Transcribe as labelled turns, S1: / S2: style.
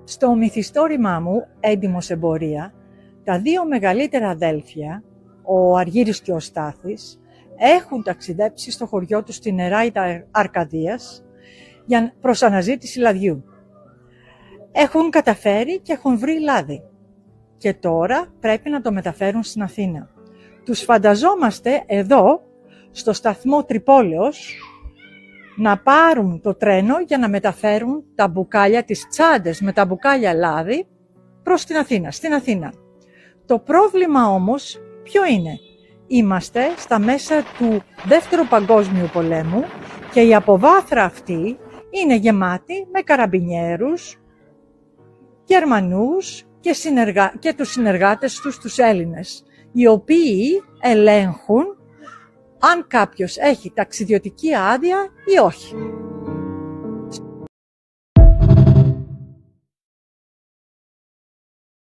S1: Στο μυθιστόρημά μου, Έντιμος Εμπορία, τα δύο μεγαλύτερα αδέλφια, ο Αργύρης και ο Στάθης, έχουν ταξιδέψει στο χωριό τους στην Νεράιδα Αρκαδίας προς αναζήτηση λαδιού. Έχουν καταφέρει και έχουν βρει λάδι και τώρα πρέπει να το μεταφέρουν στην Αθήνα. Τους φανταζόμαστε εδώ, στο σταθμό Τρυπόλεως, να πάρουν το τρένο για να μεταφέρουν τα μπουκάλια, τις τσάντες με τα μπουκάλια λάδι προς την Αθήνα, στην Αθήνα. Το πρόβλημα όμως ποιο είναι? Είμαστε στα μέσα του Δεύτερου Παγκόσμιου Πολέμου και η αποβάθρα αυτή είναι γεμάτη με καραμπινιέρους, Γερμανούς και τους συνεργάτες τους, τους Έλληνες, οι οποίοι ελέγχουν αν κάποιος έχει ταξιδιωτική άδεια ή όχι.